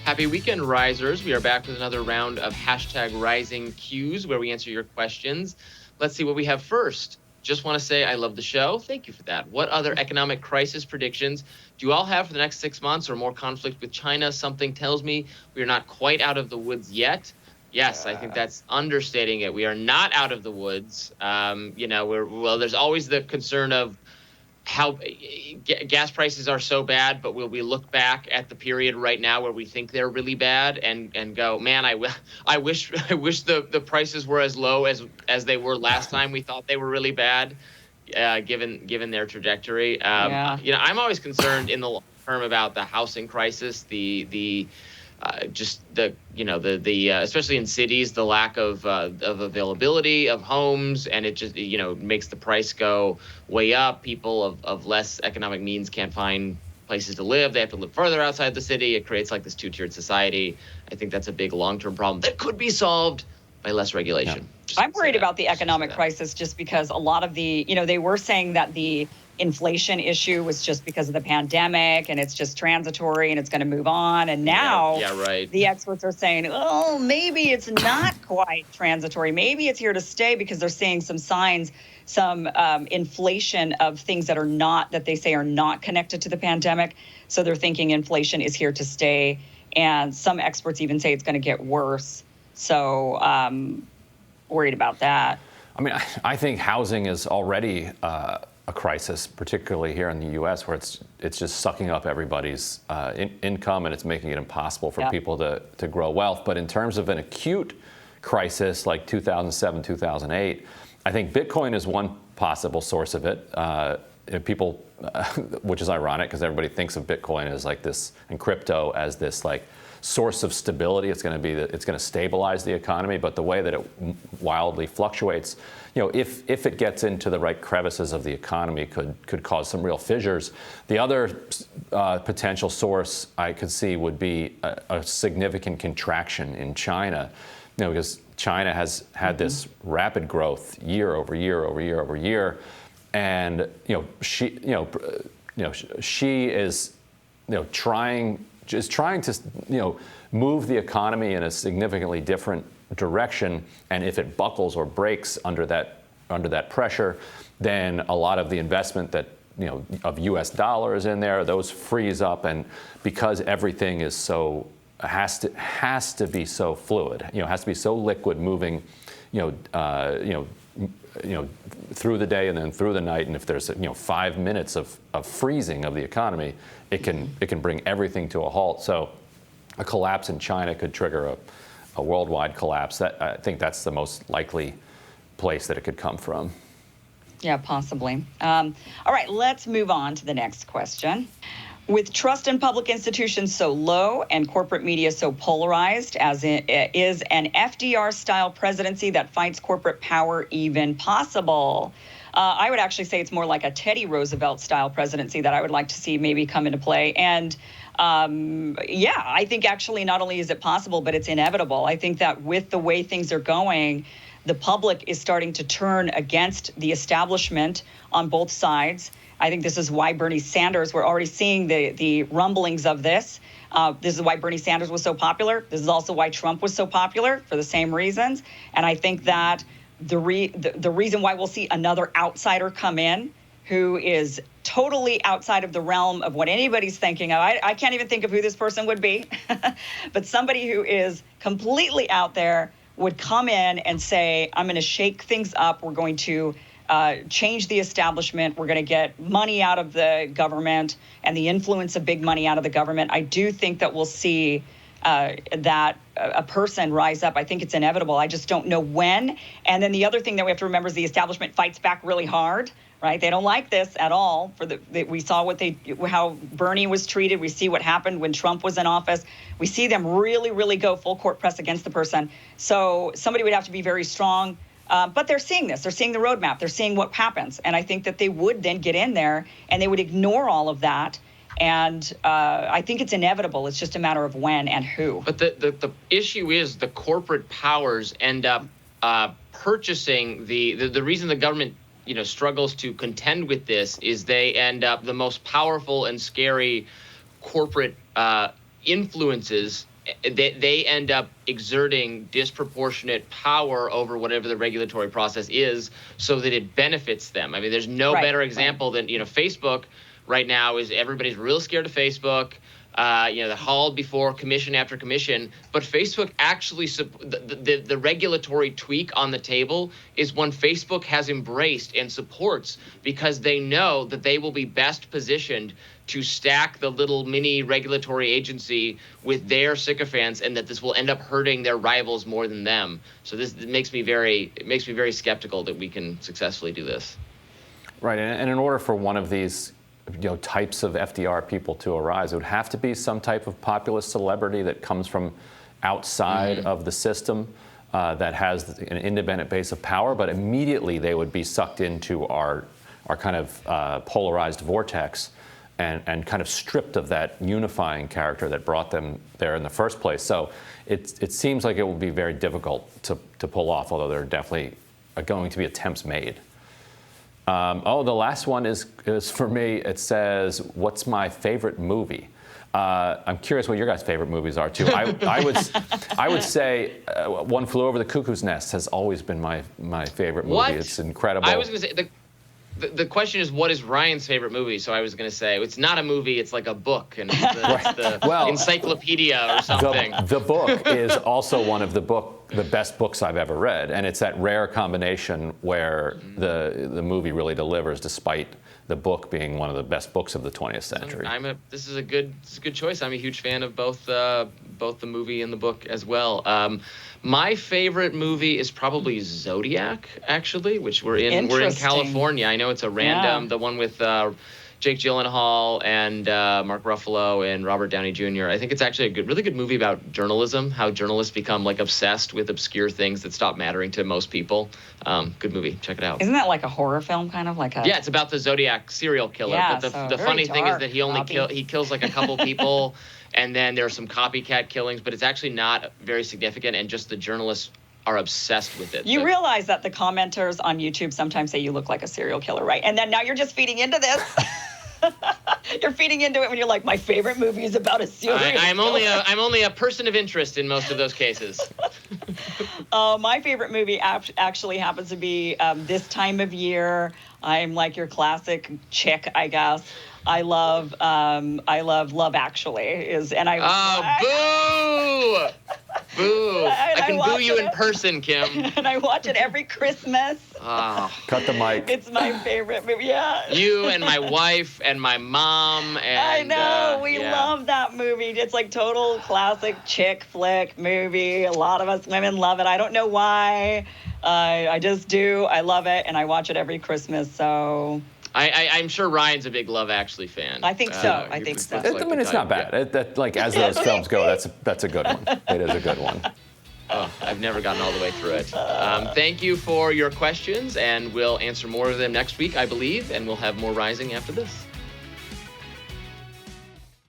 Happy weekend, risers. We are back with another round of #RisingQs where we answer your questions. Let's see what we have first. Just want to say I love the show. Thank you for that. What other economic crisis predictions do you all have for the next 6 months or more conflict with China? Something tells me we are not quite out of the woods yet. Yes, I think that's understating it. We are not out of the woods. There's always the concern of how gas prices are so bad, but will we look back at the period right now where we think they're really bad and go, man, I wish the prices were as low as they were last time we thought they were really bad, given their trajectory. I'm always concerned in the long term about the housing crisis, especially in cities, the lack of availability of homes, and it just makes the price go way up. People of less economic means can't find places to live. They have to live further outside the city. It creates like this two-tiered society. I think that's a big long-term problem that could be solved by less regulation. I'm worried about the economic crisis just because a lot of they were saying that the inflation issue was just because of the pandemic and it's just transitory and it's going to move on. And now the experts are saying, oh, maybe it's not quite transitory. Maybe it's here to stay because they're seeing some signs, some inflation of things that they say are not connected to the pandemic. So they're thinking inflation is here to stay. And some experts even say it's going to get worse. So worried about that. I mean, I think housing is already a crisis, particularly here in the U.S., where it's just sucking up everybody's income, and it's making it impossible for people to grow wealth. But in terms of an acute crisis like 2007, 2008, I think Bitcoin is one possible source of it. People, which is ironic because everybody thinks of Bitcoin as like this, and crypto as this like source of stability. It's going to stabilize the economy, but the way that it wildly fluctuates, if it gets into the right crevices of the economy, could cause some real fissures. The other potential source I could see would be a significant contraction in China, because China has had this rapid growth year over year over year over year, and she is trying to move the economy in a significantly different direction, and if it buckles or breaks under that pressure, then a lot of the investment that of U.S. dollars in there, those freeze up, and because everything is has to be so fluid, has to be so liquid, moving, through the day and then through the night, and if there's 5 minutes of freezing of the economy, it can bring everything to a halt. So a collapse in China could trigger a worldwide collapse. I think that's the most likely place that it could come from. Yeah, possibly. All right, let's move on to the next question. With trust in public institutions so low and corporate media so polarized, as it is an FDR-style presidency that fights corporate power even possible? I would actually say it's more like a Teddy Roosevelt-style presidency that I would like to see maybe come into play. And I think actually not only is it possible, but it's inevitable. I think that with the way things are going, the public is starting to turn against the establishment on both sides. I think this is why Bernie Sanders, we're already seeing the rumblings of this. This is why Bernie Sanders was so popular. This is also why Trump was so popular, for the same reasons. And I think that the reason why we'll see another outsider come in who is totally outside of the realm of what anybody's thinking of. I can't even think of who this person would be, but somebody who is completely out there would come in and say, I'm going to shake things up. We're going to change the establishment. We're going to get money out of the government and the influence of big money out of the government. I do think that we'll see that a person rise up. I think it's inevitable. I just don't know when. And then the other thing that we have to remember is the establishment fights back really hard, right? They don't like this at all. We saw how Bernie was treated. We see what happened when Trump was in office. We see them really, really go full court press against the person. So somebody would have to be very strong. But they're seeing this. They're seeing the roadmap. They're seeing what happens. And I think that they would then get in there and they would ignore all of that. And I think it's inevitable. It's just a matter of when and who. But the issue is the corporate powers end up purchasing the reason the government struggles to contend with this is they end up the most powerful and scary corporate influences they end up exerting disproportionate power over whatever the regulatory process is so that it benefits them. I mean, there's no better example than, Facebook right now is everybody's real scared of Facebook. They're hauled before commission after commission, but Facebook actually, the regulatory tweak on the table is one Facebook has embraced and supports because they know that they will be best positioned to stack the little mini regulatory agency with their sycophants, and that this will end up hurting their rivals more than them. So it makes me very skeptical that we can successfully do this. Right, and in order for one of these types of FDR people to arise, it would have to be some type of populist celebrity that comes from outside of the system that has an independent base of power, but immediately they would be sucked into our kind of polarized vortex and kind of stripped of that unifying character that brought them there in the first place. So it seems like it will be very difficult to pull off, although there are definitely going to be attempts made. The last one is for me. It says, "What's my favorite movie?" I'm curious what your guys' favorite movies are too. I would say One Flew Over the Cuckoo's Nest has always been my favorite movie. What? It's incredible. I was going to say the question is, what is Ryan's favorite movie? So I was going to say it's not a movie; it's like a book, and it's the encyclopedia or something. The book is also one of the best books I've ever read, and it's that rare combination where the movie really delivers, despite the book being one of the best books of the 20th century. This is a good choice. I'm a huge fan of both the movie and the book as well. My favorite movie is probably Zodiac, actually, which we're in California. I know it's a random, the one with Jake Gyllenhaal and Mark Ruffalo and Robert Downey Jr. I think it's actually a really good movie about journalism, how journalists become like obsessed with obscure things that stop mattering to most people. Good movie. Check it out. Isn't that like a horror film, kind of like a? Yeah, it's about the Zodiac serial killer. Yeah, but the funny thing is that he kills like a couple people, and then there are some copycat killings, but it's actually not very significant, and just the journalists are obsessed with it. You realize that the commenters on YouTube sometimes say you look like a serial killer, right? And then now you're just feeding into this. You're feeding into it when you're like, my favorite movie is about a serial killer. I'm only a person of interest in most of those cases. My favorite movie actually happens to be this time of year. I'm like your classic chick, I guess. I love Love Actually. Boo! Boo! I can boo you in person, Kim. And I watch it every Christmas. Oh. Cut the mic. It's my favorite movie. Yeah. You and my wife and my mom and I know we love that movie. It's like total classic chick flick movie. A lot of us women love it. I don't know why. I just do. I love it, and I watch it every Christmas. So. I'm sure Ryan's a big Love Actually fan. I think so. I think so. I mean, it's not bad. As those films go, that's a good one. It is a good one. Oh, I've never gotten all the way through it. Thank you for your questions, and we'll answer more of them next week, I believe, and we'll have more Rising after this.